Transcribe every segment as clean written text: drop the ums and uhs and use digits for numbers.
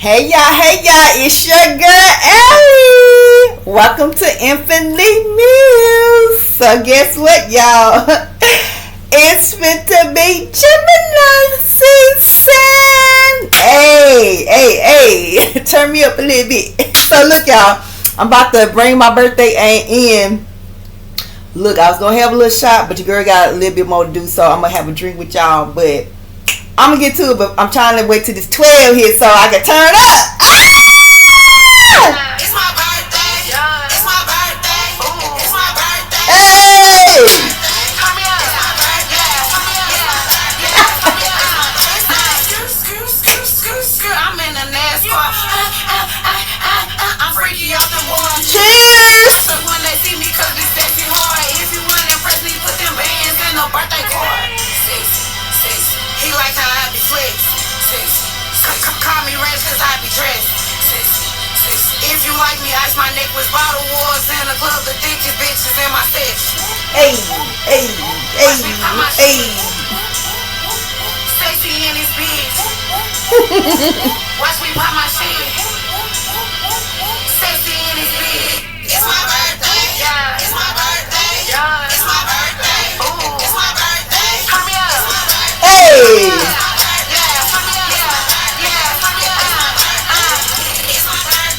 Hey y'all, it's your girl Ellie. Welcome to Infinitely Muse. So guess what, y'all? It's meant to be Gemini season. Hey, turn me up a little bit. So look, y'all, I'm about to bring my birthday in. Look, I was gonna have a little shot, but your girl got a little bit more to do, so I'm gonna have a drink with y'all, but I'm gonna get to it, but I'm trying to wait till this 12 here so I can turn up. It's my birthday. It's my birthday. It's my birthday. Hey! Come here. It's my birthday. I'm in the NASCAR. I'm freaky off the board. Cheers! So when they see me, cause it's sexy hard. If you wanna impress me, put them bands in the birthday card. Six. He like how I be flex. Call me ranch cause I be dressed. If you like me, ice my neck with bottle wars in the club, the thickest bitches in my section. Hey. Sexy in this bitch. Watch me pop my shit. Sexy in this bitch. It's my birthday. Yeah. It's my birthday. Yeah. It's my birthday. Ooh. It's my birthday. Come here. It's my birthday. Hey!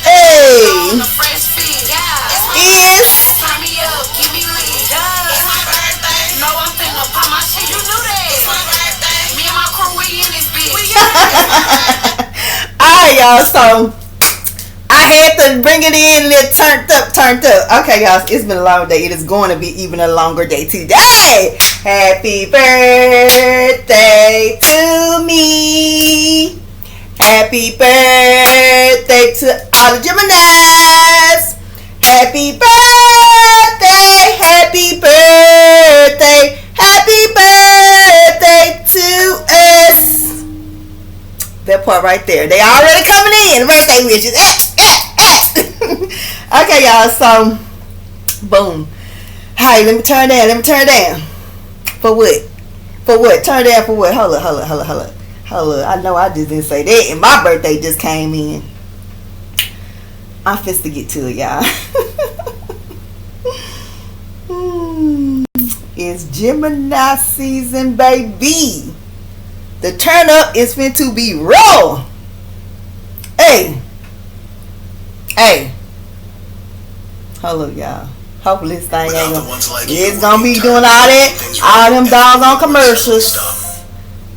Hey! Fresh feet. Yeah. Is Turn me up, give me lit. It's my birthday. No, I'm finna pop my shit. You knew that. It's my birthday. Me and my crew, we in this bitch. alright, y'all, so I had to bring it in a little turned up. Okay, y'all, it's been a long day. It is going to be even a longer day today. Happy birthday to me. Happy birthday to all the Geminis. Happy birthday, happy birthday, happy birthday to us. That part right there. They already coming in. Birthday wishes. Okay, y'all, so boom. Hey, let me turn down. For what? Turn down for what? Hold up. I know I just didn't say that, and my birthday just came in. I'm fist to get to it, y'all. It's Gemini season, baby. The turn up is meant to be raw. Hey. Hold up, y'all. Hopefully this thing ain't gonna be doing all them doggone commercials.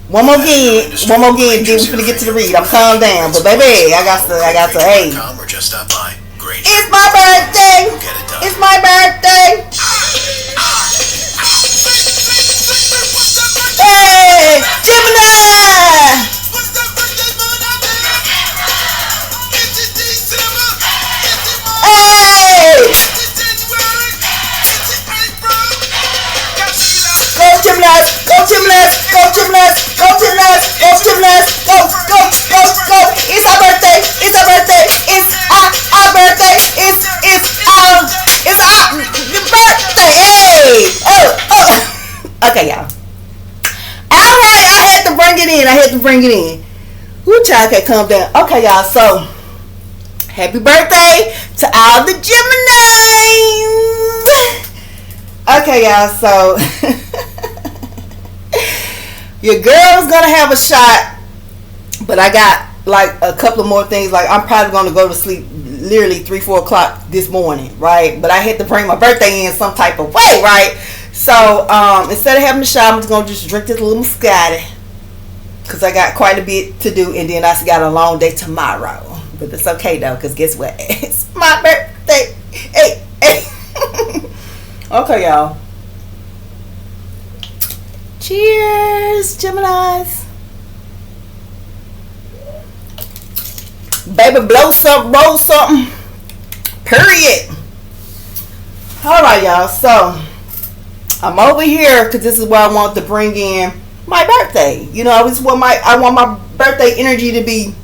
One more again, then we finna get to the read. I'm calm down, but baby, I got to, hey. It's my birthday. It's my birthday. Hey, Gemini. Hey. Go. It's our birthday. It's our birthday. Hey. Oh. Okay, y'all. Alright, I had to bring it in. Woo, child, can't calm down. Okay, y'all, so happy birthday to all the Geminis. Okay, y'all, so your girl's gonna have a shot, but I got like a couple of more things. Like, I'm probably gonna go to sleep literally 3-4 o'clock this morning, right? But I had to bring my birthday in some type of way, right? So instead of having the shot, I'm just gonna drink this little Moscato, because I got quite a bit to do, and then I got a long day tomorrow. But it's okay though, because guess what? It's my birthday. Hey. Okay, y'all. Cheers, Geminis. Baby, blow something, roll something. Period. Alright, y'all. So, I'm over here because this is where I want to bring in my birthday. You know, I want my birthday energy to be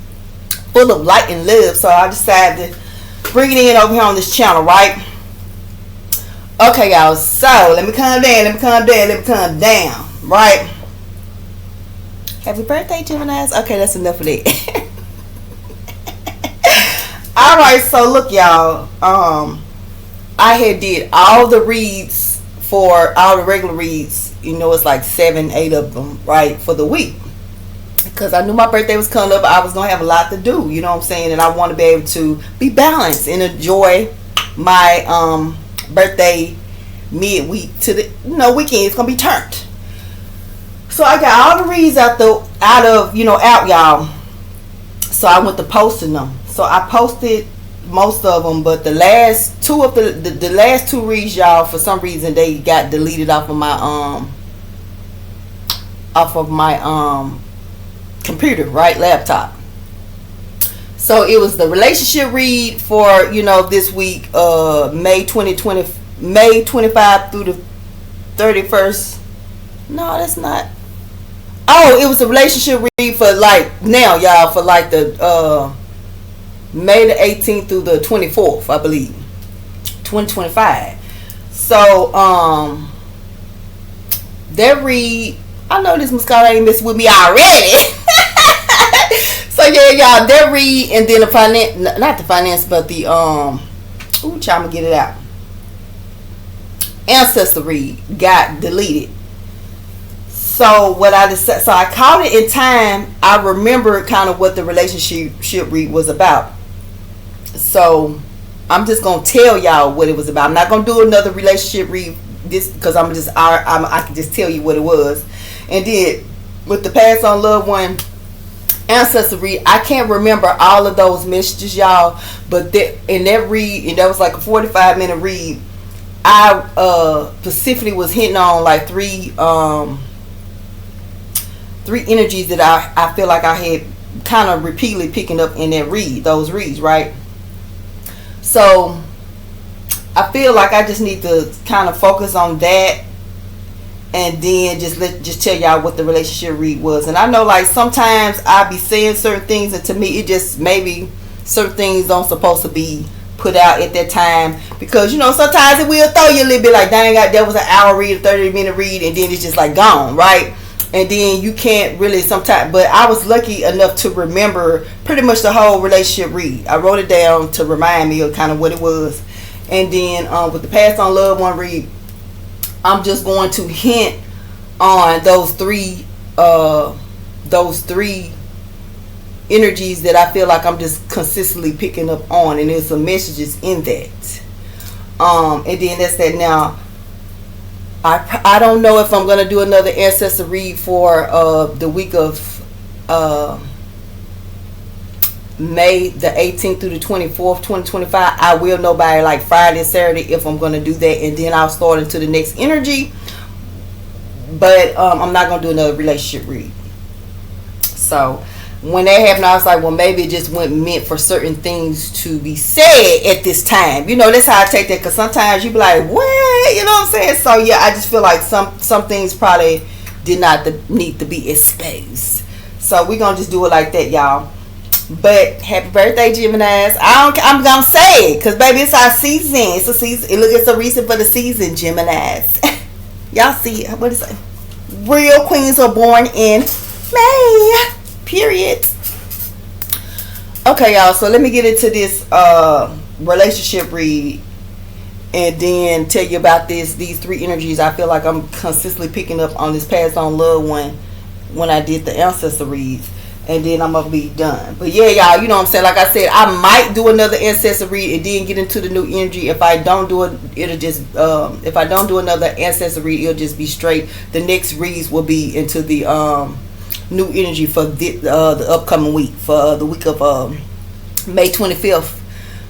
full of light and love. So, I decided to bring it in over here on this channel, right? Okay, y'all. So, let me calm down. Right? Happy birthday, Geminis. Okay, that's enough of that. right, so look, y'all. I had did all the reads for all the regular reads. You know, it's like 7, 8 of them, right, for the week. Because I knew my birthday was coming up. I was going to have a lot to do, you know what I'm saying? And I want to be able to be balanced and enjoy my birthday midweek to the weekend. It's going to be turned. So I got all the reads out, y'all. So I went to posting them. So I posted most of them, but the last two reads, y'all, for some reason they got deleted off of my computer, right, laptop. So it was the relationship read for this week, May 25 through the 31st. No, that's not. Oh, it was a relationship read for now, y'all, for the May the 18th through the 24th, I believe, 2025. So that read, I know this Moscato ain't messing with me already. So yeah, y'all, that read, and then not the finance, but the I'm gonna get it out. Ancestor read got deleted. So what I decided, so I caught it in time. I remember kind of what the relationship read was about. So I'm just gonna tell y'all what it was about. I'm not gonna do another relationship read this because I can just tell you what it was. And then with the past on loved one ancestor read, I can't remember all of those messages, y'all. But in that read, and that was like a 45-minute read, I specifically was hitting on like three energies that I feel like I had kind of repeatedly picking up in that those reads, right? So I feel like I just need to kind of focus on that, and then just tell y'all what the relationship read was. And I know like sometimes I be saying certain things, and to me it just maybe certain things don't supposed to be put out at that time, because sometimes it will throw you a little bit like, dang, that was an hour read, a 30-minute read, and then it's just like gone, right? And then you can't really sometimes, but I was lucky enough to remember pretty much the whole relationship read. I wrote it down to remind me of kind of what it was. And then with the past on loved one read, I'm just going to hint on those three energies that I feel like I'm just consistently picking up on, and there's some messages in that. And then that's that. Now I don't know if I'm gonna do another ancestor read for the week of May the 18th through the 24th, 2025. I will know by like Friday, Saturday if I'm gonna do that, and then I'll start into the next energy. But I'm not gonna do another relationship read. So when that happened, I was like, well, maybe it just wasn't meant for certain things to be said at this time. That's how I take that, because sometimes you be like, what? You know what I'm saying? So yeah, I just feel like some things probably did not need to be exposed. So we're gonna just do it like that, y'all. But happy birthday, Geminis. I'm gonna say it because baby, it's our season. It's a season. It's a reason for the season, Geminis. Y'all see what is it? Real queens are born in May. Period. Okay, y'all. So let me get into this relationship read, and then tell you about these three energies I feel like I'm consistently picking up on this past on loved one when I did the ancestor reads. And then I'm gonna be done. But yeah, y'all, you know what I'm saying? Like I said, I might do another ancestor read and then get into the new energy. If I don't do it, it'll just if I don't do another ancestor read, it'll just be straight. The next reads will be into the new energy for the upcoming week, for the week of May 25th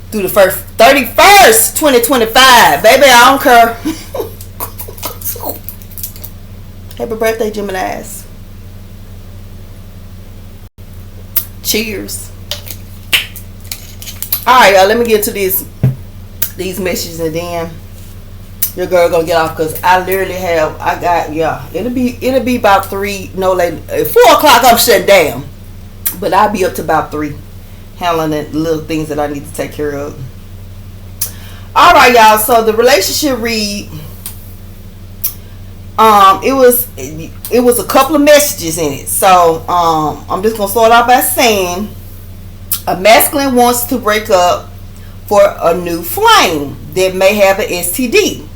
through the 31st, 2025. Baby, I don't care. Happy birthday, Geminis. Cheers. Alright, y'all, let me get to these messages, and then your girl gonna get off, because I literally it'll be about 3, no later, 4 o'clock I'm shutting down, but I'll be up to about 3 handling the little things that I need to take care of. Alright, y'all, so the relationship read, it was a couple of messages in it. So I'm just gonna start off by saying a masculine wants to break up for a new flame that may have an STD.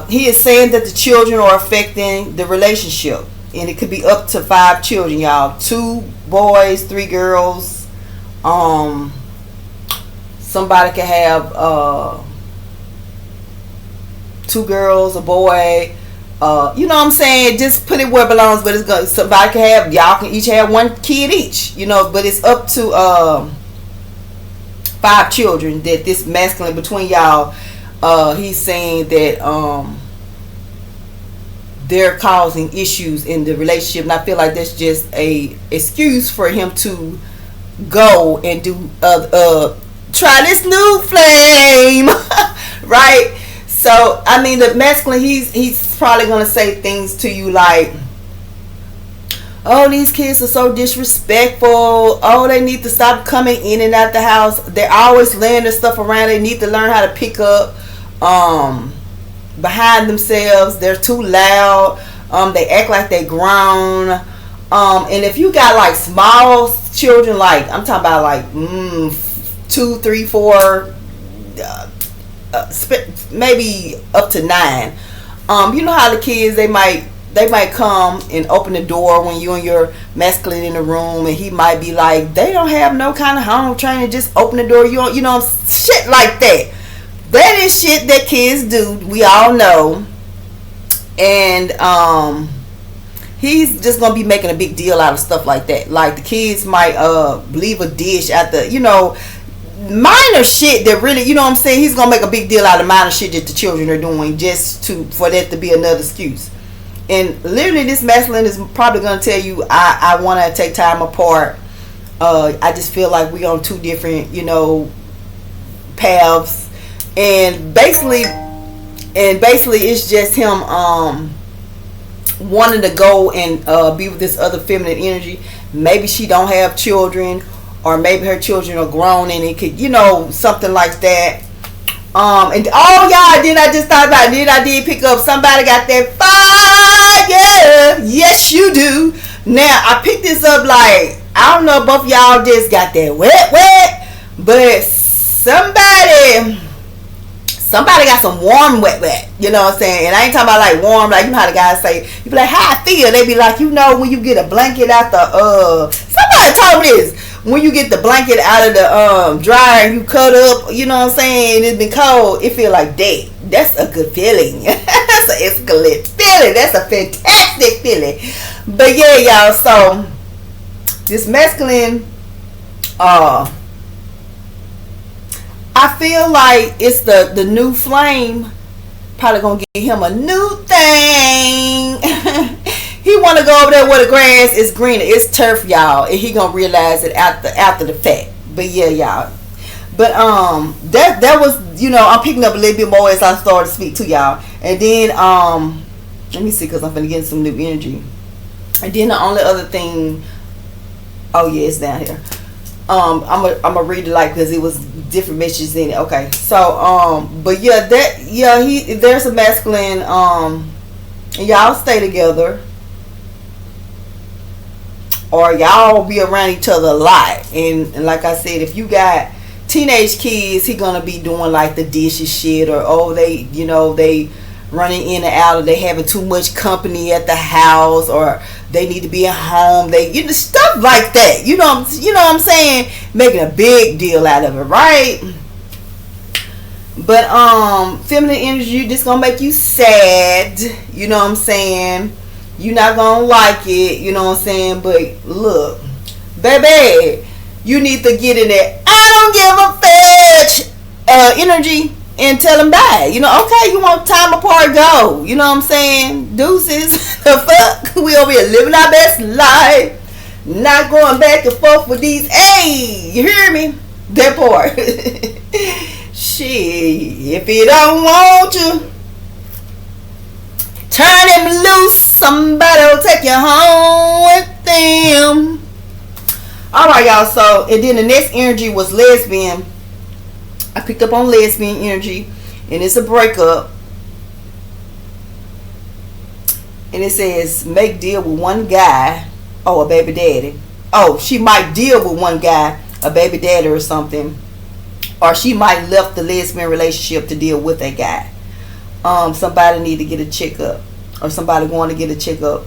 He is saying that the children are affecting the relationship, and it could be up to 5 children, y'all. 2 boys, 3 girls. Somebody could have 2 girls, a boy. You know what I'm saying? Just put it where it belongs. But it's going. Somebody can have. Y'all can each have 1 kid each. You know, but it's up to 5 children that this masculine between y'all. He's saying that they're causing issues in the relationship, and I feel like that's just a excuse for him to go and do try this new flame, right? So I mean, the masculine, he's probably gonna say things to you like, oh, these kids are so disrespectful. Oh, they need to stop coming in and out the house. They're always laying their stuff around. They need to learn how to pick up behind themselves. They're too loud. They act like they grown. And if you got like small children, like I'm talking about like 2, 3, 4, maybe up to 9. You know how the kids, they might come and open the door when you and your masculine in the room, and he might be like, they don't have no kind of home training, just open the door, you know, shit like that. That is shit that kids do, we all know. And he's just gonna be making a big deal out of stuff like that. Like the kids might leave a dish at the, you know, minor shit that really, you know what I'm saying, he's gonna make a big deal out of minor shit that the children are doing, just for that to be another excuse. And literally this masculine is probably going to tell you, I want to take time apart. I just feel like we on 2 different, you know, paths. And basically it's just him wanting to go and be with this other feminine energy. Maybe she don't have children, or maybe her children are grown, and it could, you know, something like that. And y'all, then I just thought about it. Then I did pick up, somebody got that fire. Yes, you do. Now I picked this up like, I don't know if both of y'all just got that wet, but somebody got some warm wet. You know what I'm saying? And I ain't talking about like warm, like you know how the guys say, you be like, how I feel. They be like, you know, when you get a blanket out the somebody told me this. When you get the blanket out of the dryer and you cut up, you know what I'm saying, it's been cold, it feel like that. That's a good feeling. That's an excellent feeling. That's a fantastic feeling. But yeah, y'all, so this masculine, I feel like it's the new flame probably gonna give him a new thing. He want to go over there where the grass is greener. It's turf, y'all, and he gonna realize it after the fact. But yeah, y'all. But that was, you know, I'm picking up a little bit more as I start to speak to y'all. And then let me see, because I'm finna get some new energy. And then the only other thing, oh yeah, it's down here. I'm gonna read it like, because it was different messages in it. Okay, so but yeah, there's a masculine, and y'all stay together, or y'all be around each other a lot. And like I said, if you got teenage kids, he gonna be doing like the dishes shit, or they, you know, they running in and out, or they having too much company at the house, or they need to be at home, they, you know, stuff like that, you know what I'm saying, making a big deal out of it, right? But feminine energy just gonna make you sad, you know what I'm saying, you're not gonna like it, you know what I'm saying. But look, baby, you need to get in there, I don't give a fetch energy, and tell them bye. You know, okay, you want time apart, go. You know what I'm saying? Deuces. The fuck? We over here living our best life. Not going back and forth with these. Hey, you hear me? That part. Shit. If he don't want you, turn him loose. Somebody will take you home with them. Alright, y'all. So, and then the next energy was lesbian. I picked up on lesbian energy, and it's a breakup, and it says make deal with one guy, a baby daddy. She might deal with one guy, a baby daddy or something, or she might left the lesbian relationship to deal with a guy. Somebody need to get a checkup, or somebody going to get a checkup,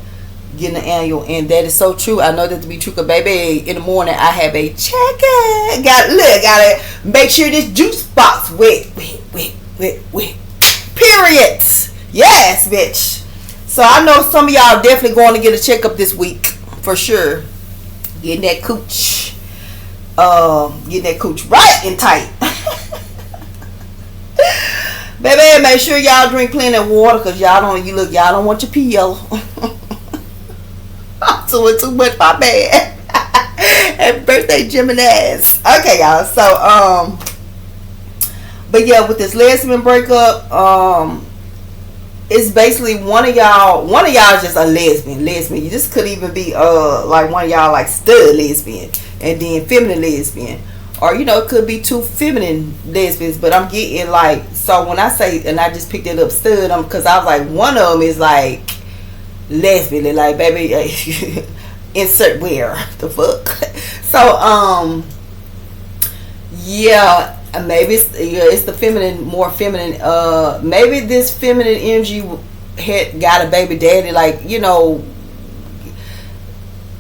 getting an annual. And that is so true. I know that to be true, because baby, in the morning I have a check-in. Gotta make sure this juice box wet. Period. Yes, bitch. So I know some of y'all definitely going to get a checkup this week for sure. Getting that cooch right and tight. Baby, make sure y'all drink plenty of water, because y'all don't want your P.O.L.O. I'm doing too much, my bad. Happy birthday, Geminis. Okay, y'all. So but yeah, with this lesbian breakup, it's basically one of y'all is just a lesbian. You just could even be like one of y'all like stud lesbian, and then feminine lesbian, or it could be two feminine lesbians. But I'm getting like, so when I say, and I just picked it up stud, because I was like, one of them is like lesbian, like, baby, insert where the fuck. So yeah, maybe it's the feminine, more feminine. Maybe this feminine energy had got a baby daddy, like,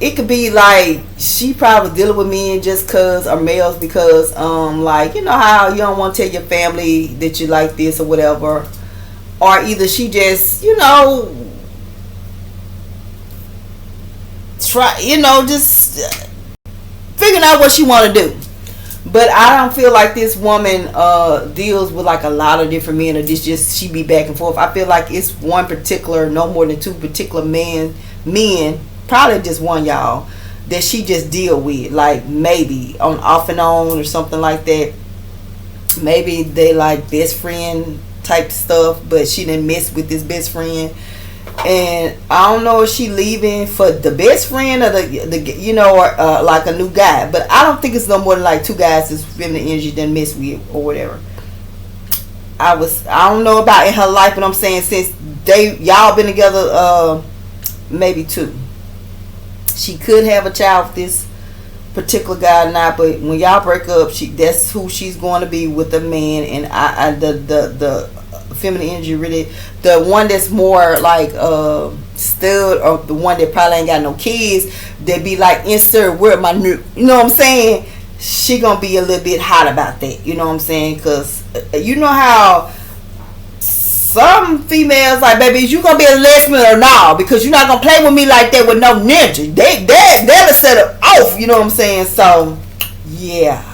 it could be like she probably dealing with men just cause, or males because like, how you don't want to tell your family that you like this or whatever, or either she just just figuring out what she want to do. But I don't feel like this woman deals with like a lot of different men, or just she be back and forth. I feel like it's one particular, no more than two particular men, probably just one, y'all, that she just deal with, like maybe on off and on or something like that. Maybe they like best friend type stuff, but she didn't mess with this best friend. And I don't know if she leaving for the best friend or or like a new guy. But I don't think it's no more than like two guys that's feminine energy done mess with or whatever. I don't know about in her life, but I'm saying since y'all been together, maybe two. She could have a child with this particular guy or not, but when y'all break up, that's who she's going to be with a man. And the feminine energy, really the one that's more like stud, or the one that probably ain't got no kids, that be like insert where my new, what I'm saying, she gonna be a little bit hot about that, what I'm saying, because how some females like, baby, is you gonna be a lesbian or not, because you're not gonna play with me like that with no ninja. They'll set it off, what I'm saying. So yeah.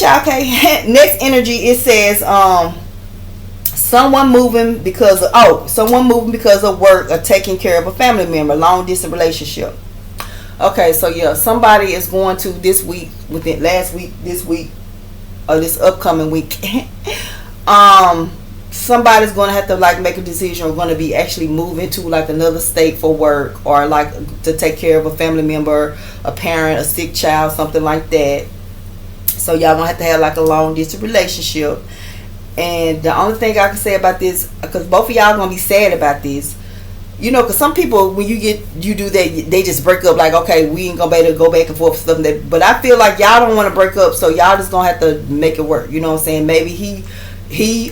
Okay. Next energy, it says someone moving because of work, or taking care of a family member, long distance relationship. Okay, so yeah, somebody is going to this week, within last week, this week, or this upcoming week. Somebody's going to have to like make a decision, or going to be actually moving to like another state for work, or like to take care of a family member, a parent, a sick child, something like that. So y'all gonna have to have like a long distance relationship. And the only thing I can say about this, because both of y'all gonna be sad about this, because some people, when you do that, they just break up, like, okay, we ain't gonna be able to go back and forth stuff. But I feel like y'all don't want to break up, so y'all just gonna have to make it work. You know what I'm saying? Maybe he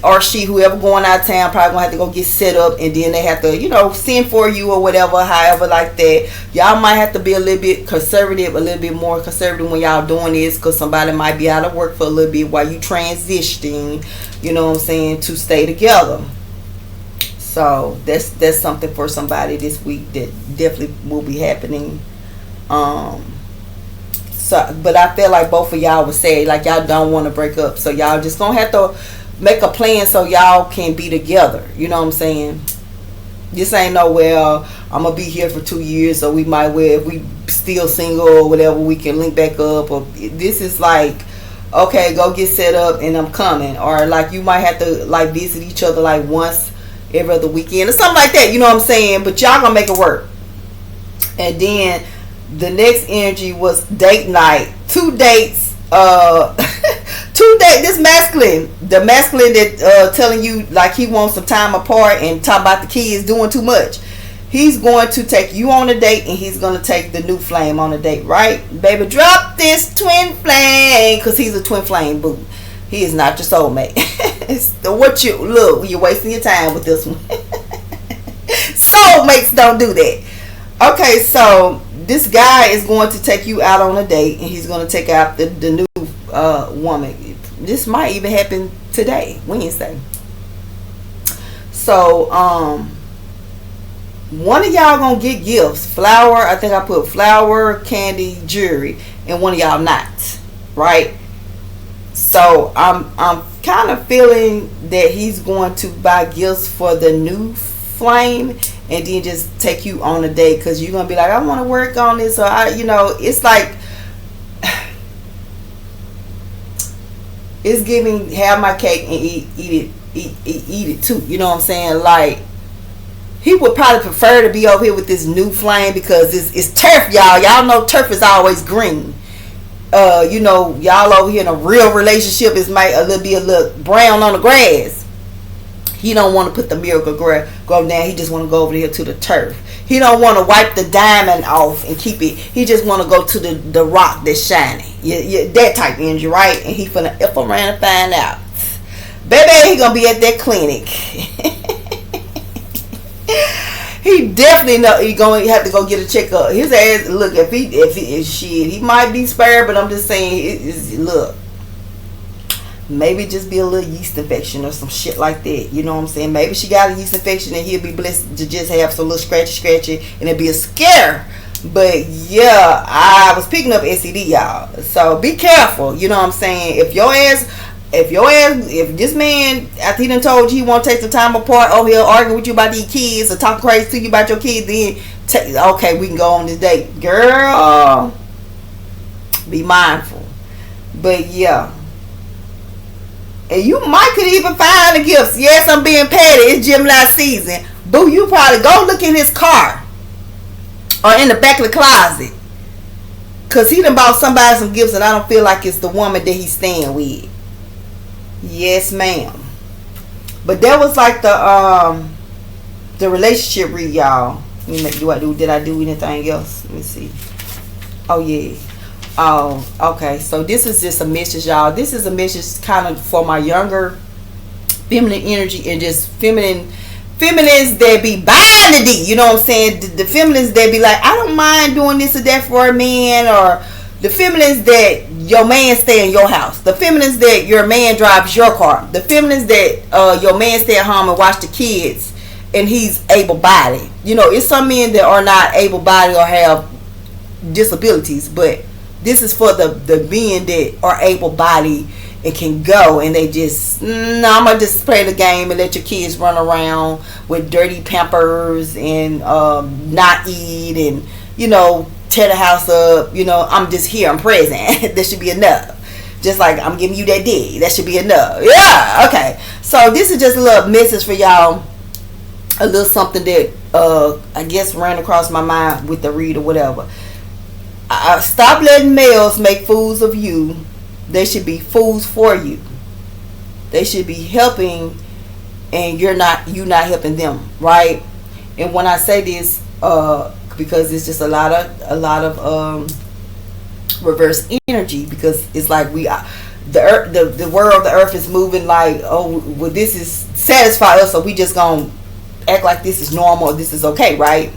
or she, whoever going out of town, probably gonna have to go get set up, and then they have to, send for you or whatever, however, like that. Y'all might have to be a little bit conservative, a little bit more conservative when y'all doing this, because somebody might be out of work for a little bit while you transitioning, you know what I'm saying, to stay together. So that's something for somebody this week that definitely will be happening. So, but I feel like both of y'all would say like y'all don't want to break up, so y'all just gonna have to make a plan so y'all can be together. You know what I'm saying? This ain't no, well, I'm gonna be here for 2 years, so we might, well, if we still single or whatever, we can link back up. Or this is like, okay, go get set up and I'm coming. Or like you might have to like visit each other like once every other weekend or something like that. You know what I'm saying? But y'all gonna make it work. And then the next energy was date night. 2 dates. 2 dates. This masculine, the masculine that telling you like he wants some time apart and talk about the kids doing too much. He's going to take you on a date, and he's going to take the new flame on a date, right? Baby, drop this twin flame, because he's a twin flame, boo. He is not your soulmate. What you look, you're wasting your time with this one. Soulmates don't do that. Okay, so this guy is going to take you out on a date, and he's going to take out the new woman. This might even happen today, Wednesday. So, one of y'all gonna get gifts. Flower, I think I put flower, candy, jewelry, and one of y'all not. Right? So I'm kind of feeling that he's going to buy gifts for the new flame, and then just take you on a date, because you're gonna be like, I want to work on this, or it's like, it's giving, have my cake and eat it too. You know what I'm saying? Like, he would probably prefer to be over here with this new flame, because it's turf, y'all. Y'all know turf is always green. Y'all over here in a real relationship, is might a little brown on the grass. He don't want to put the miracle go down. He just want to go over here to the turf. He don't want to wipe the diamond off and keep it. He just want to go to the rock that's shining. That type energy, right? And he finna F around and find out. Baby, he gonna be at that clinic. He definitely know he gonna have to go get a checkup. His ass, look, if he might be spared, but I'm just saying, look, maybe just be a little yeast infection or some shit like that. You know what I'm saying? Maybe she got a yeast infection, and he'll be blessed to just have some little scratchy, and it'd be a scare. But yeah, I was picking up STD, y'all. So be careful. You know what I'm saying? If this man, after he done told you he want to take some time apart, here arguing with you about these kids, or talking crazy to you about your kids, then okay, we can go on this date. Girl, be mindful. But yeah. And you might could even find the gifts. Yes, I'm being petty. It's Gemini season. Boo, you probably go look in his car, or in the back of the closet, because he done bought somebody some gifts, and I don't feel like it's the woman that he's staying with. Yes, ma'am. But that was like the relationship read, y'all. Did I do anything else? Let me see. Oh yeah. Oh, okay. So this is just a message, y'all. This is a message kind of for my younger feminine energy, and just feminines that be buying the D. You know what I'm saying? The feminines that be like, I don't mind doing this or that for a man, or the feminines that your man stay in your house. The feminines that your man drives your car. The feminines that your man stay at home and watch the kids, and he's able-bodied. It's some men that are not able-bodied or have disabilities, but this is for the men that are able-bodied and can go, and they just, I'm going to just play the game and let your kids run around with dirty Pampers and not eat, and, tear the house up. I'm just here, I'm present. That should be enough. Just like I'm giving you that dick, that should be enough. Yeah, okay. So this is just a little message for y'all, a little something that I guess ran across my mind with the read or whatever. Stop letting males make fools of you. They should be fools for you. They should be helping, and you're not helping them, right? And when I say this, because it's just a lot of reverse energy, because it's like the world of the earth is moving like, this is satisfy us, so we just gonna act like this is normal, this is okay, right?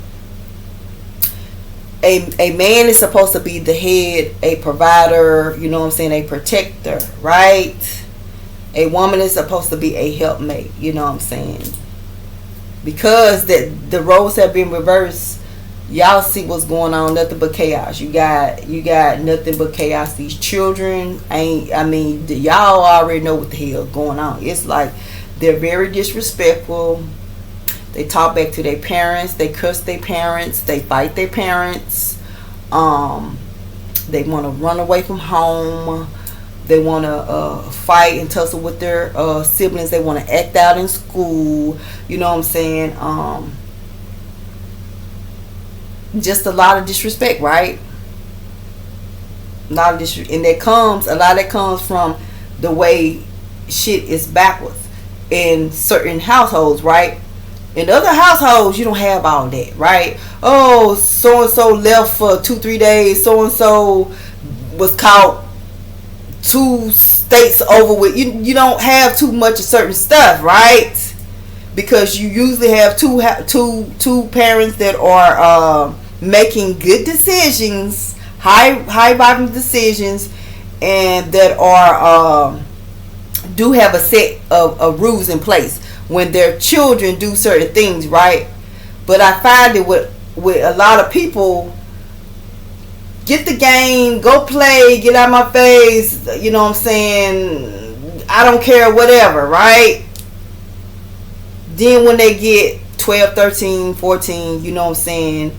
A man is supposed to be the head, a provider, you know what I'm saying, a protector, right? A woman is supposed to be a helpmate, you know what I'm saying? Because the roles have been reversed, y'all see what's going on, nothing but chaos. You got nothing but chaos. These children y'all already know what the hell is going on. It's like they're very disrespectful. They talk back to their parents. They curse their parents. They fight their parents. They want to run away from home. They want to fight and tussle with their siblings. They want to act out in school. You know what I'm saying? Just a lot of disrespect, right? A lot of disrespect. And a lot that comes from the way shit is backwards in certain households, right? In other households, you don't have all that, right? Oh, so and so left for 2-3 days. So and so was caught 2 states over with. You don't have too much of certain stuff, right? Because you usually have two parents that are making good decisions, high vibing decisions, and that are do have a set of rules in place when their children do certain things, right? But I find it with a lot of people, get the game, go play, get out of my face, you know what I'm saying, I don't care, whatever, right? Then when they get 12, 13, 14, you know what I'm saying,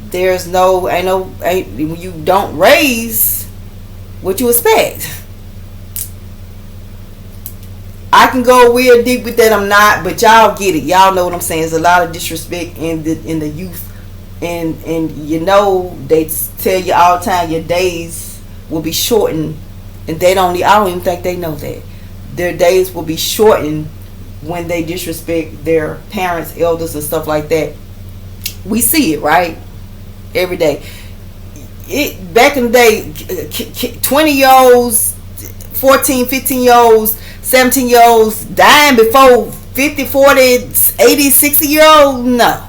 there's when you don't raise what you expect. I can go real deep with that, I'm not, but y'all get it. Y'all know what I'm saying. There's a lot of disrespect in the youth, and you know they tell you all the time your days will be shortened, and I don't even think they know that their days will be shortened when they disrespect their parents, elders, and stuff like that. We see it, right? Every day. Back in the day, 20-year-olds, 14, 15-year-olds, 17-year-olds dying before 50, 40, 80, 60-year-olds. No.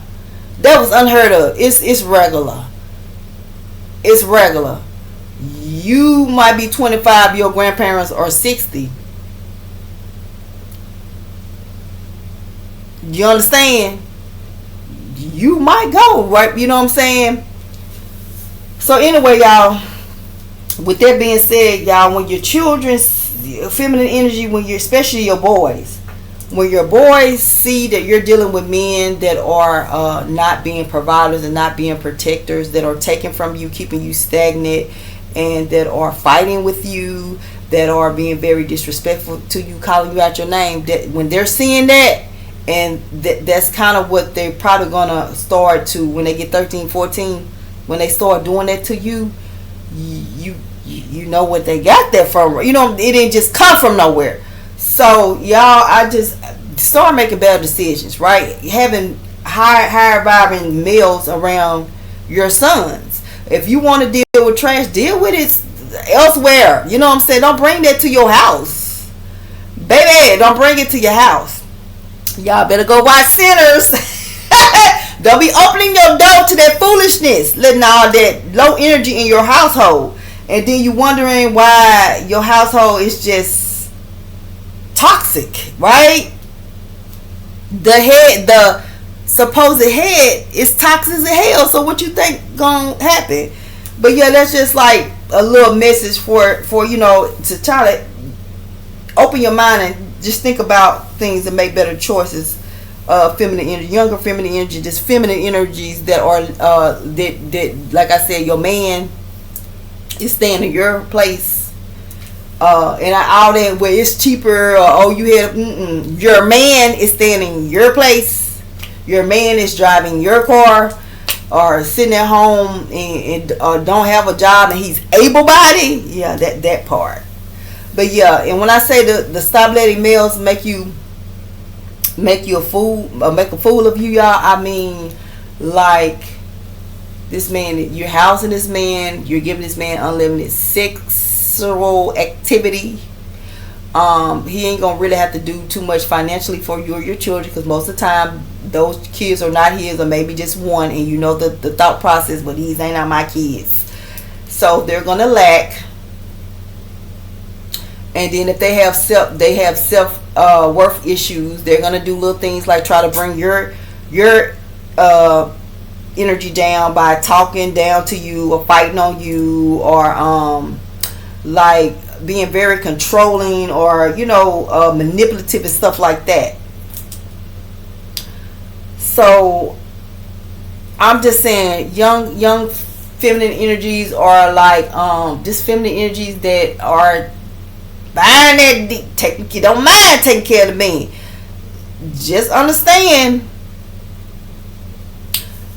That was unheard of. It's regular. It's regular. You might be 25, your grandparents are 60. You understand? You might go, right? You know what I'm saying? So anyway, y'all, with that being said, y'all, when your children's feminine energy, especially your boys, when your boys see that you're dealing with men that are not being providers and not being protectors, that are taking from you, keeping you stagnant, and that are fighting with you, that are being very disrespectful to you, calling you out your name, that when they're seeing that, and that's kind of what they're probably gonna start to, when they get 13, 14, when they start doing that to you, you know what they got that from. You know, it didn't just come from nowhere. So y'all, I just start making better decisions, right? Having higher vibing males around your sons. If you want to deal with trash, deal with it elsewhere. You know what I'm saying? Don't bring that to your house, baby. Don't bring it to your house. Y'all better go watch Sinners. Don't be opening your door to that foolishness, letting all that low energy in your household, and then you wondering why your household is just toxic, right? The supposed head is toxic as hell. So what you think gonna happen? But yeah, that's just like a little message for you know, to try to open your mind and just think about things and make better choices. Feminine energy, younger feminine energy, just feminine energies that are that like I said, your man is staying in your place, and all that where it's cheaper, or you have your man is staying in your place, your man is driving your car, or sitting at home and don't have a job and he's able-bodied. Yeah, that part. But yeah, and when I say the stop letting males make you a fool, or make a fool of you, y'all, I mean, like, this man, you're housing this man, you're giving this man unlimited sexual activity. He ain't gonna really have to do too much financially for you or your children, because most of the time those kids are not his, or maybe just one, and you know the thought process, but these ain't not my kids, so they're gonna lack. And then if they have self worth issues, they're gonna do little things like try to bring your energy down by talking down to you, or fighting on you, or like being very controlling, or you know, manipulative and stuff like that. So I'm just saying, young feminine energies are like just feminine energies that are buying that you don't mind taking care of the man. Just understand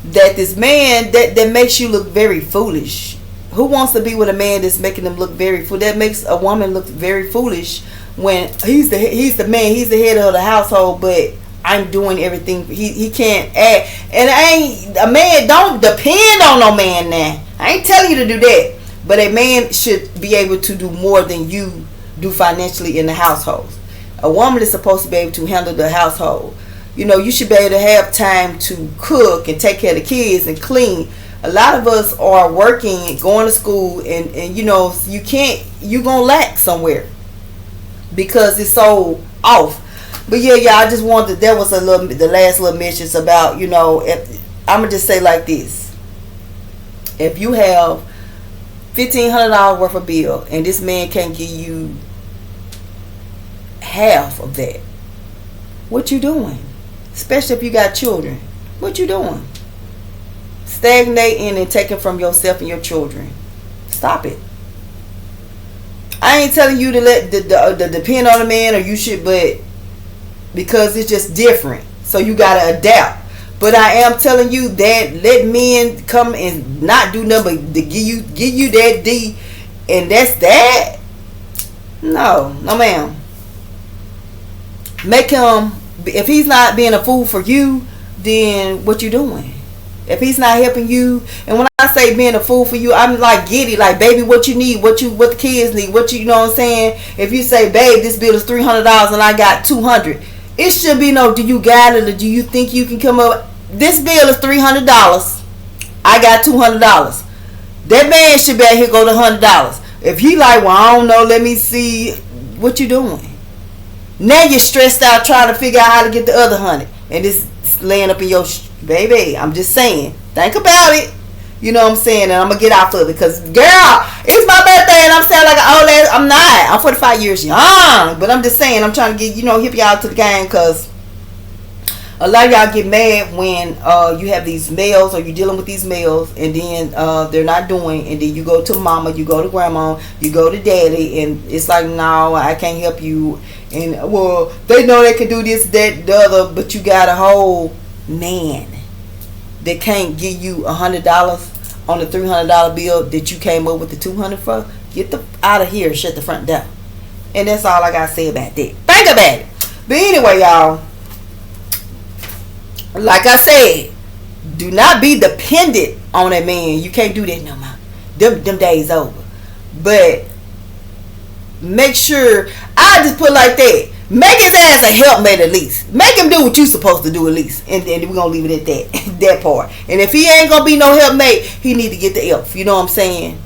that this man that makes you look very foolish. Who wants to be with a man that's making them look very foolish? That makes a woman look very foolish when he's the man, he's the head of the household, but I'm doing everything. He can't act. And a man don't depend on no man now. I ain't telling you to do that. But a man should be able to do more than you do financially in the household. A woman is supposed to be able to handle the household. You should be able to have time to cook and take care of the kids and clean. A lot of us are working, going to school, and you're going to lack somewhere because it's so off. But yeah, I just wanted, that was the last little mentions about, I'm going to just say like this. If you have $1,500 worth of bill and this man can't give you half of that, what you doing? Especially if you got children. What you doing? Stagnating and taking from yourself and your children. Stop it. I ain't telling you to let the depend on a man, or you should, but because it's just different, so you gotta adapt. But I am telling you that let men come and not do nothing but to give you that D, and that's that. No ma'am. Make him, if he's not being a fool for you, then what you doing? If he's not helping you, and when I say being a fool for you, I'm like, get it, like, baby, what you need, what the kids need, you know what I'm saying? If you say, babe, this bill is $300 and I got $200, it should be no, do you got it, or do you think you can come up? This bill is $300. I got $200. That man should be out here go to $100. If he like, well, I don't know, let me see, what you doing? Now you're stressed out trying to figure out how to get the other 100, and it's laying up in your baby. I'm just saying, think about it. You know what I'm saying? And I'm gonna get off of it because, girl, it's my birthday and I'm saying like an old ass. I'm not. I'm 45 years young, but I'm just saying I'm trying to get hip y'all to the game, because a lot of y'all get mad when you have these males, or you're dealing with these males, and then they're not doing, and then you go to mama, you go to grandma, you go to daddy, and it's like, no, I can't help you. And well, they know they can do this, that, the other, but you got a whole man that can't give you $100 on the $300 bill that you came up with the $200 for. Get the out of here and shut the front door. And that's all I gotta say about that. Think about it. But anyway, y'all, like I said, do not be dependent on a man. You can't do that no more. Them days over. But make sure, I just put it like that, make his ass a helpmate at least. Make him do what you supposed to do at least. And we're going to leave it at that part. And if he ain't going to be no helpmate, he need to get the elf. You know what I'm saying?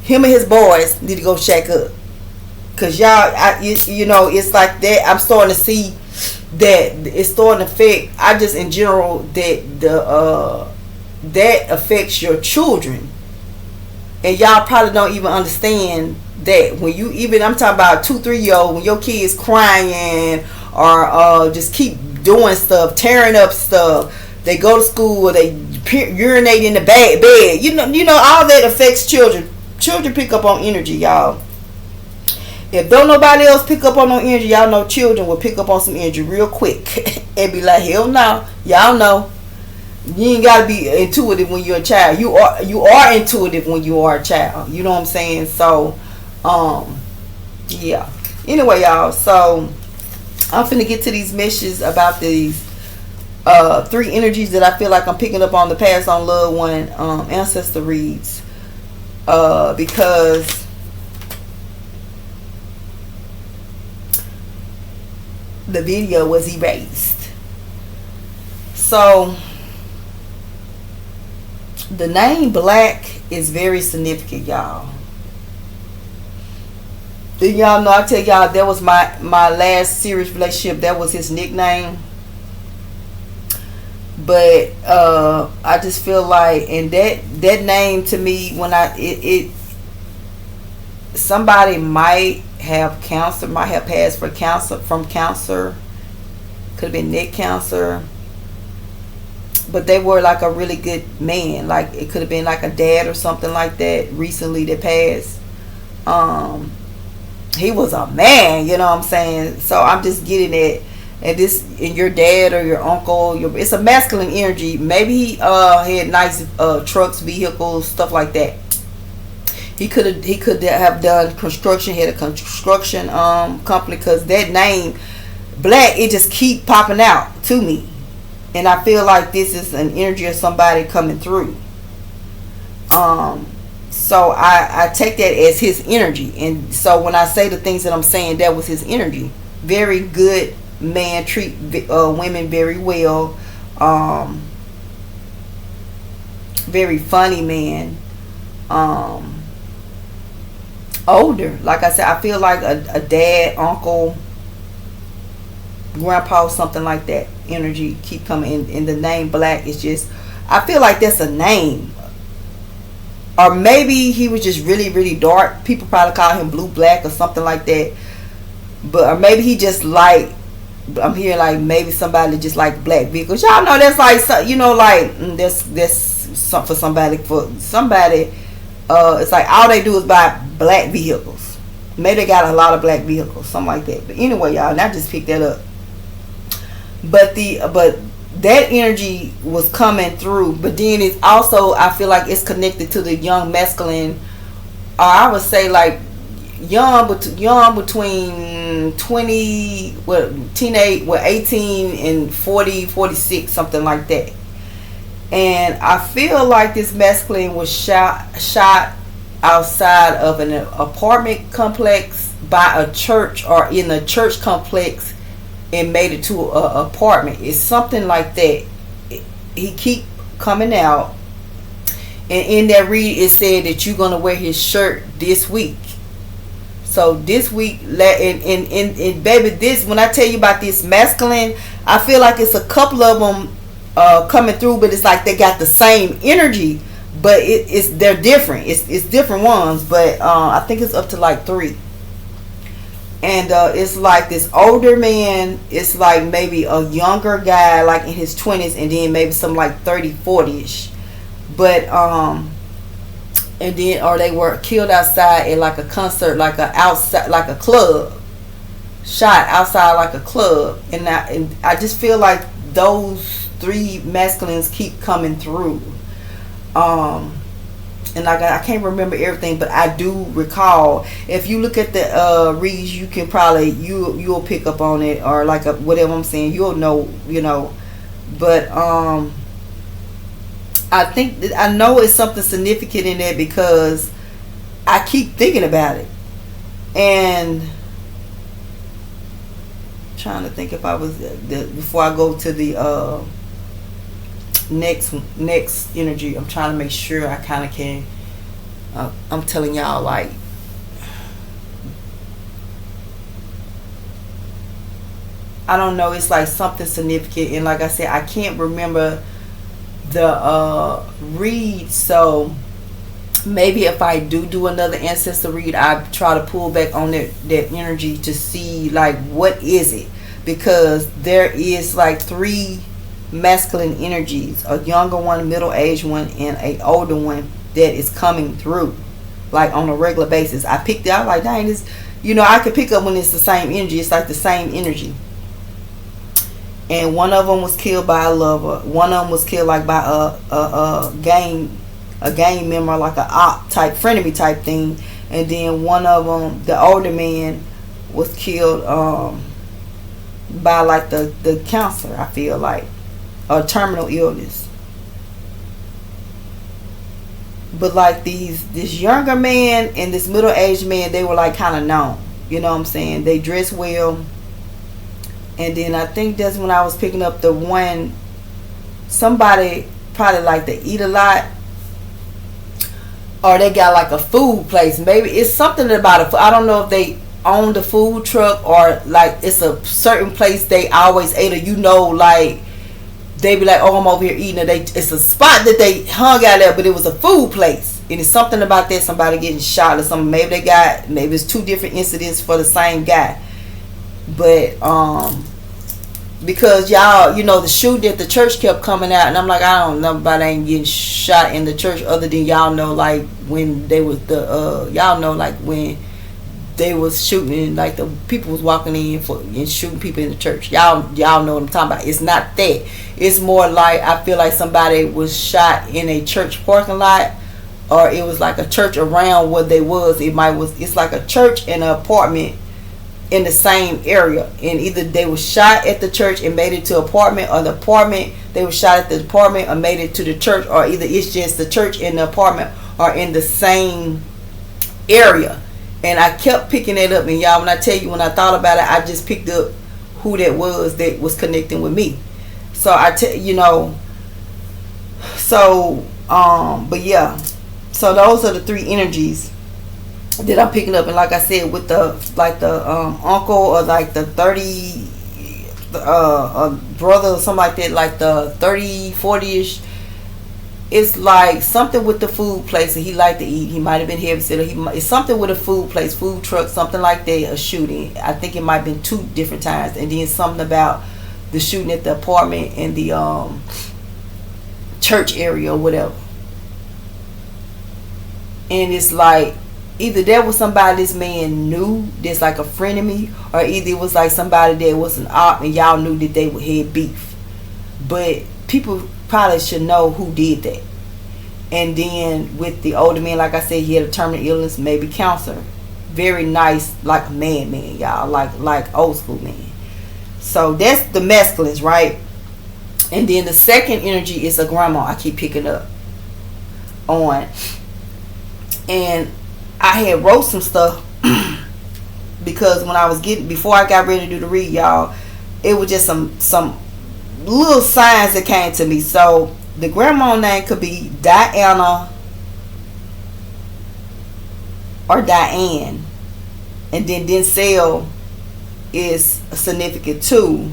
Him and his boys need to go shack up. Because y'all, it's like that. I'm starting to see that it's starting to affect, in general, that that affects your children. And y'all probably don't even understand that when you I'm talking about 2-3-year-old, when your kids crying or just keep doing stuff, tearing up stuff, they go to school or they urinate in the bed, all that affects children. Children pick up on energy, y'all. If don't nobody else pick up on no energy, y'all know children will pick up on some energy real quick and be like, hell no. Y'all know. You ain't gotta be intuitive when you're a child. You are intuitive when you are a child. You know what I'm saying? So, yeah. Anyway, y'all. So, I'm finna get to these messages about these 3 energies that I feel like I'm picking up on the Pass on Loved One Ancestor reads, because the video was erased. So, the name Black is very significant, y'all. Then y'all know, I tell y'all, that was my last serious relationship. That was his nickname. But I just feel like, and that name to me, when somebody might have cancer, might have passed from cancer, could have been neck cancer. But they were like a really good man. Like it could have been like a dad or something like that recently that passed. He was a man, you know what I'm saying? So I'm just getting it. And your dad or your uncle, it's a masculine energy. Maybe he had nice trucks, vehicles, stuff like that. He could have done construction, had a construction company, because that name, black, it just keep popping out to me. And I feel like this is an energy of somebody coming through. So I take that as his energy. And so when I say the things that I'm saying, that was his energy. Very good man, treat women very well. Very funny man. Older. Like I said, I feel like a dad, uncle, grandpa, something like that energy keep coming in. The name Black is just, I feel like that's a name. Or maybe he was just really, really dark. People probably call him Blue Black or something like that. But, or maybe he just like, I'm hearing like maybe somebody just like black vehicles. Y'all know that's like, you know, like that's something for somebody. It's like all they do is buy black vehicles. Maybe they got a lot of black vehicles, something like that. But anyway, y'all, and I just picked that up. But that energy was coming through. But then it's also, I feel like it's connected to the young masculine, or I would say like young between 20, teenage, 18 and 40, 46, something like that. And I feel like this masculine was shot outside of an apartment complex by a church, or in a church complex, and made it to an apartment. It's something like that. He keep coming out, and in that read it said that you're gonna wear his shirt this week. So this week, and baby, this, when I tell you about this masculine, I feel like it's a couple of them coming through, but it's like they got the same energy, but they're different. It's different ones, but I think it's up to like 3. And it's like this older man, it's like maybe a younger guy like in his 20s, and then maybe some like 30, 40ish. But and then, or they were killed outside at like a concert, like a outside, like a club, shot outside like a club. And I just feel like those 3 masculines keep coming through. And like I can't remember everything, but I do recall. If you look at the reads, you can probably you'll pick up on it, or like whatever I'm saying, you'll know, you know. But I think that I know it's something significant in there because I keep thinking about it, and trying to think if I was before I go to the next energy. I'm trying to make sure I kind of can. I'm telling y'all, like, I don't know, it's like something significant, and like I said, I can't remember the read. So maybe if I do another ancestor read, I try to pull back on that energy to see like what is it, because there is like 3 masculine energies, a younger one, middle-aged one, and a older one that is coming through like on a regular basis. I picked it out like, dang, this, you know, I could pick up when it's the same energy. It's like the same energy. And one of them was killed by a lover. One of them was killed like by a gang member, like a op type, frenemy type thing. And then one of them, the older man, was killed by like the cancer, I feel like, a terminal illness. But like this younger man and this middle-aged man, they were like kind of known, you know what I'm saying? They dressed well. And then I think that's when I was picking up the one, somebody probably like to eat a lot, or they got like a food place. Maybe it's something about it. I don't know if they own the food truck, or like it's a certain place they always ate, or, you know, like they be like, oh, I'm over here eating it. It's a spot that they hung out at, but it was a food place. And it's something about that, somebody getting shot or something. Maybe it's 2 different incidents for the same guy. But because y'all, you know, the shooting at the church kept coming out, and I'm like, I don't know, nobody ain't getting shot in the church other than y'all know, like when they was y'all know, like when they was shooting, like the people was walking in and shooting people in the church. Y'all know what I'm talking about. It's not that. It's more like, I feel like somebody was shot in a church parking lot, or it was like a church around where they was. It's like a church and an apartment in the same area, and either they were shot at the church and made it to apartment, or the apartment they were shot at the apartment and made it to the church, or either it's just the church and the apartment are in the same area. And I kept picking it up, and y'all, when I tell you, when I thought about it, I just picked up who that was connecting with me. So but yeah, so those are the three energies that I'm picking up. And like I said, with the uncle, or like the 30 brother or something like that, like the 30, 40ish, it's like something with the food place that he liked to eat. He might have been heavy set, it's something with a food place, food truck, something like that, a shooting. I think it might have been 2 different times, and then something about the shooting at the apartment and the church area or whatever. And it's like either that was somebody this man knew that's like a friend of me, or either it was like somebody that was an op and y'all knew that they had beef. But people probably should know who did that. And then with the older man, like I said, he had a terminal illness, maybe cancer. Very nice, like a man, y'all, like old school man. So that's the masculines, right? And then the second energy is a grandma. I keep picking up on, and I had wrote some stuff because when I was before I got ready to do the read, y'all, it was just some little signs that came to me. So the grandma name could be Diana or Diane, and then Denzel is significant too.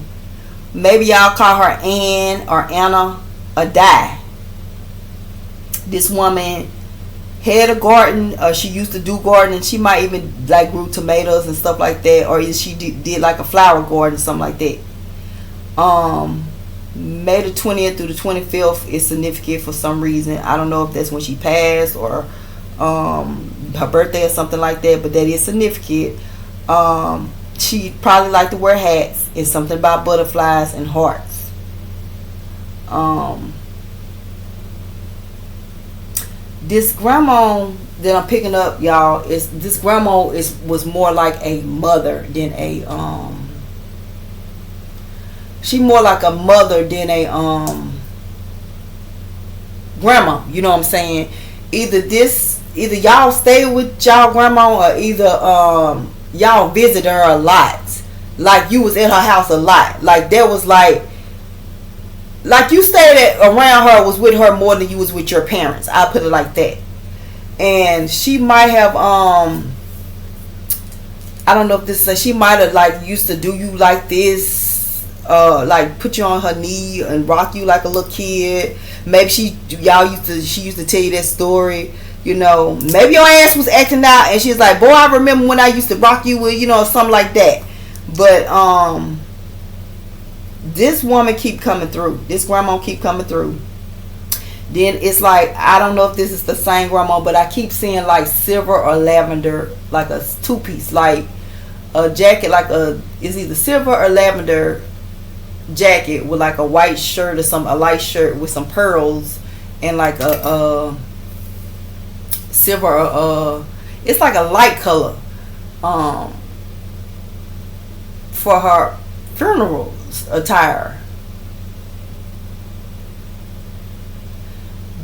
Maybe y'all call her Ann or Anna or Di. This woman had a garden. She used to do gardening. She might even like grew tomatoes and stuff like that, or she did like a flower garden, something like that. May the 20th through the 25th is significant for some reason. I don't know if that's when she passed or her birthday or something like that, but that is significant. She probably liked to wear hats, and something about butterflies and hearts. This grandma that I'm picking up, y'all, was more like a mother than a she more like a mother than a grandma. You know what I'm saying? Either y'all stay with y'all grandma, or either y'all visit her a lot. Like you was in her house a lot. Like there was like you stayed around her, was with her more than you was with your parents. I'll put it like that. And she might have I don't know if this, she might have like used to do you like this, like put you on her knee and rock you like a little kid. Maybe she used to tell you that story. You know, maybe your ass was acting out and she's like, boy, I remember when I used to rock you with, something like that. But this woman keep coming through. This grandma keep coming through. Then it's like, I don't know if this is the same grandma, but I keep seeing like silver or lavender, like a 2-piece, like a jacket, it's either silver or lavender jacket with like a white shirt or a light shirt with some pearls, and like a silver, it's like a light color for her funeral attire.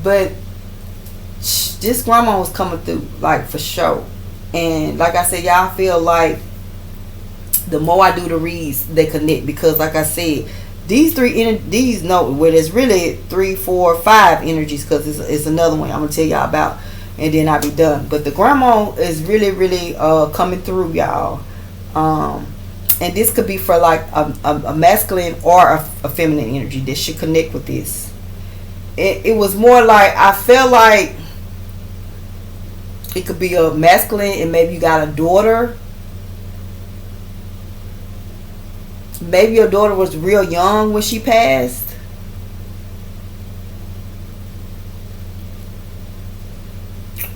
But this grandma was coming through, like, for sure. And like I said, y'all, feel like the more I do the reads, they connect, because like I said, these where there's really 3, 4, 5 energies, because it's another one I'm gonna tell y'all about, and then I'll be done. But the grandma is really, really coming through, y'all. And this could be for like a masculine or a feminine energy that should connect with this. It was more like, I felt like it could be a masculine, and maybe you got a daughter. Maybe your daughter was real young when she passed.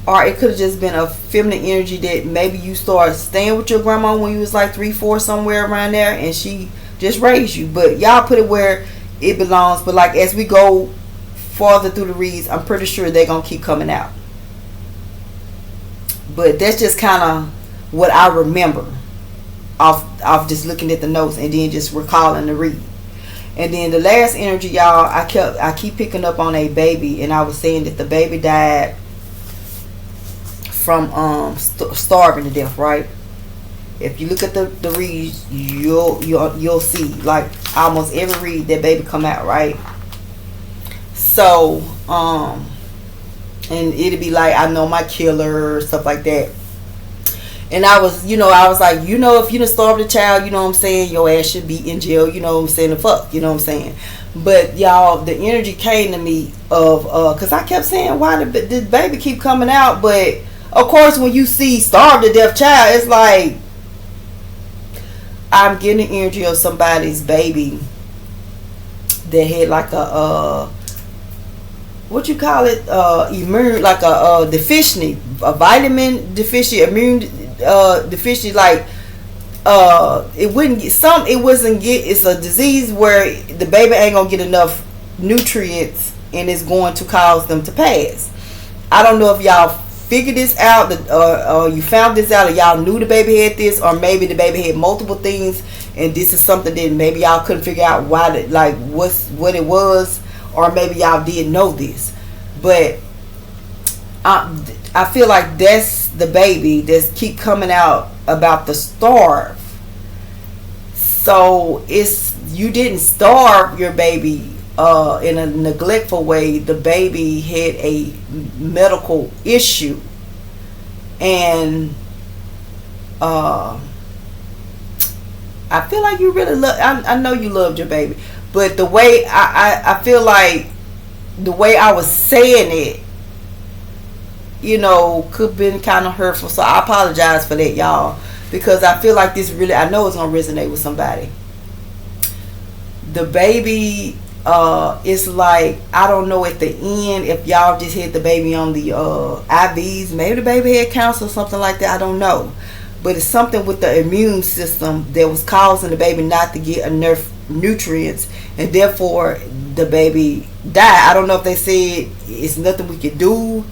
Or it could have just been a feminine energy that maybe you started staying with your grandma when you was like 3, 4, somewhere around there, and she just raised you. But y'all put it where it belongs. But like as we go farther through the reads, I'm pretty sure they're gonna keep coming out. But that's just kind of what I remember. off just looking at the notes and then just recalling the read. And then the last energy, y'all, I keep picking up on a baby, and I was saying that the baby died from starving to death, right? If you look at the reads, you'll see like almost every read that baby come out, right? So and it'd be like, I know my killer, stuff like that. And I was like, if you done starved a child, you know what I'm saying, your ass should be in jail, you know what I'm saying, the fuck, you know what I'm saying. But y'all, the energy came to me of because I kept saying, why did the baby keep coming out? But of course, when you see starved to death child, it's like I'm getting the energy of somebody's baby that had like a what you call it, immune, like a deficiency, a vitamin deficiency, immune deficiency, like it's a disease where the baby ain't gonna get enough nutrients and it's going to cause them to pass. I don't know if y'all figured this out, or you found this out, or y'all knew the baby had this, or maybe the baby had multiple things and this is something that maybe y'all couldn't figure out what it was, or maybe y'all did know this. But I feel like that's the baby that's keep coming out about the starve. So you didn't starve your baby in a neglectful way. The baby had a medical issue, and I feel like you really love. I know you loved your baby, but the way I feel like the way I was saying it, could have been kind of hurtful. So I apologize for that, y'all, because I feel like this really, I know it's gonna resonate with somebody. The baby, it's like, I don't know at the end if y'all just had the baby on the IVs. Maybe the baby had cancer or something like that. I don't know. But it's something with the immune system that was causing the baby not to get enough nutrients, and therefore the baby died. I don't know if they said it's nothing we could do,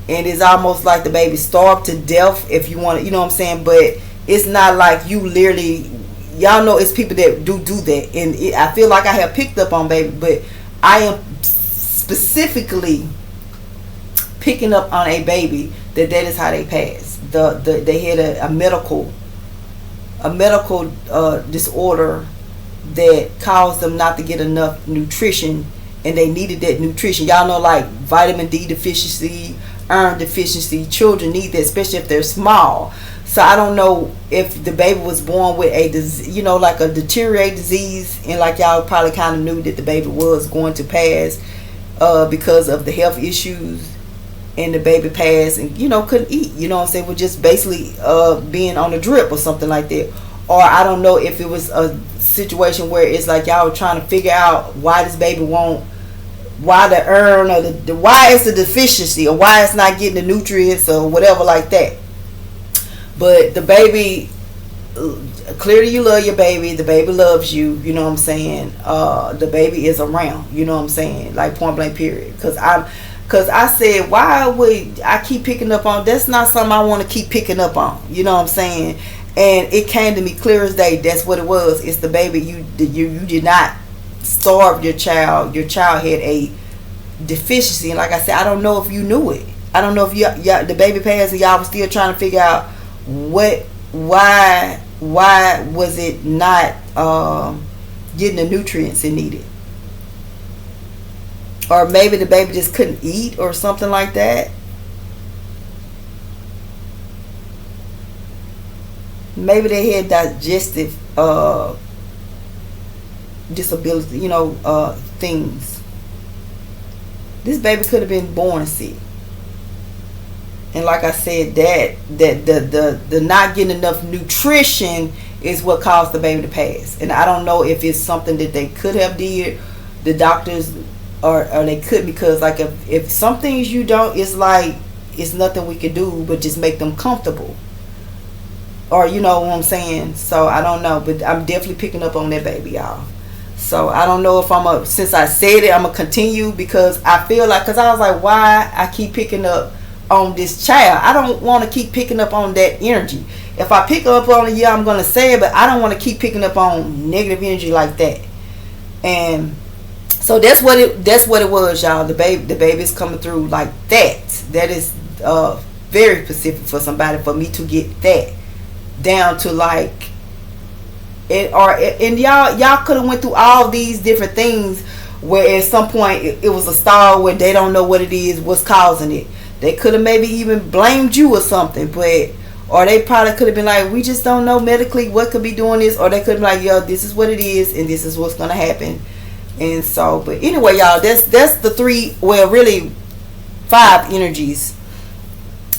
and it's almost like the baby starved to death, if you want to, you know what I'm saying. But it's not like you literally, y'all know it's people that do that, and I feel like I have picked up on baby, but I am specifically picking up on a baby that is how they pass. They had a medical disorder that caused them not to get enough nutrition, and they needed that nutrition. Y'all know, like vitamin D deficiency, iron deficiency, children need that, especially if they're small. So I don't know if the baby was born with a disease, like a deteriorated disease, and like y'all probably kind of knew that the baby was going to pass because of the health issues, and the baby passed and couldn't eat, you know what I'm saying, was just basically being on a drip or something like that. Or I don't know if it was a situation where it's like y'all were trying to figure out why this baby why the urn, or why it's the deficiency, or why it's not getting the nutrients or whatever like that. But the baby, clearly you love your baby, the baby loves you, you know what I'm saying. The baby is around, you know what I'm saying, like point blank period. Because I said, why would I keep picking up on, that's not something I want to keep picking up on, you know what I'm saying. And it came to me clear as day, that's what it was. It's the baby. You did not starve your child. Your child had a deficiency, and like I said, I don't know if you knew it. I don't know if the baby passed and y'all was still trying to figure out why was it not getting the nutrients it needed. Or maybe the baby just couldn't eat or something like that. Maybe they had digestive disability, things. This baby could have been born sick. And like I said, that the not getting enough nutrition is what caused the baby to pass. And I don't know if it's something that they could have did, the doctors, or they could, because like if some things you don't, it's like it's nothing we can do but just make them comfortable. Or you know what I'm saying. So I don't know, but I'm definitely picking up on that baby, y'all. So I don't know if since I said it, I'm gonna continue, because I feel like, because I was like, why I keep picking up on this child. I don't want to keep picking up on that energy. if I pick up on it, yeah, I'm gonna say it, but I don't want to keep picking up on negative energy like that. And so that's what it was, y'all. The baby's coming through like that. That is very specific for somebody, for me to get that down to like it. And y'all could have went through all these different things where at some point it was a star where they don't know what it is, what's causing it. They could have maybe even blamed you or something, but or they probably could have been like, we just don't know medically what could be doing this, or they could be like, yo, this is what it is and this is what's gonna happen. And so, but anyway, y'all, that's the 3, well, really 5 energies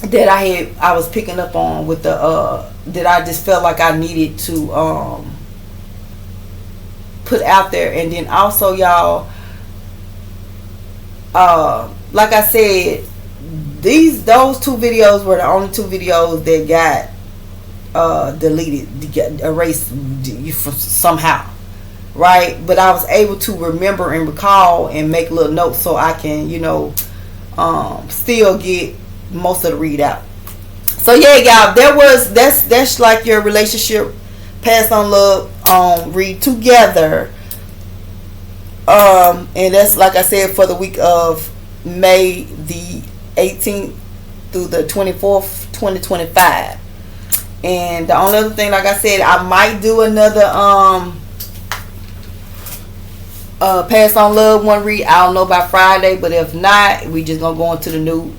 that I was picking up on with the that I just felt like I needed to put out there. And then also, y'all, like I said, those 2 videos were the only 2 videos that got deleted, erased somehow, right? But I was able to remember and recall and make little notes so I can, still get most of the readout. So yeah, y'all, that's like your relationship past on love read together. And that's, like I said, for the week of May the 18th through the 24th, 2025. And the only other thing, like I said, I might do another Pass on Love one read. I don't know by Friday, but if not, we just gonna go into the new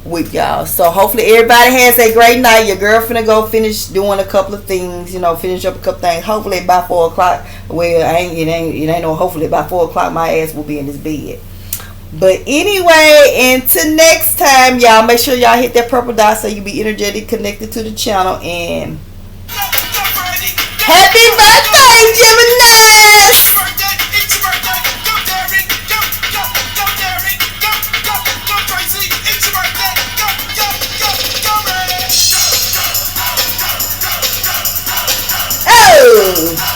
week, y'all. So hopefully everybody has a great night. Your girl finna go finish doing a couple of things, finish up a couple things. Hopefully by 4 o'clock. Well, it ain't no hopefully by 4 o'clock my ass will be in this bed. But anyway, until next time, y'all, make sure y'all hit that purple dot so you be energetic connected to the channel. And happy birthday, Gemini! Oh!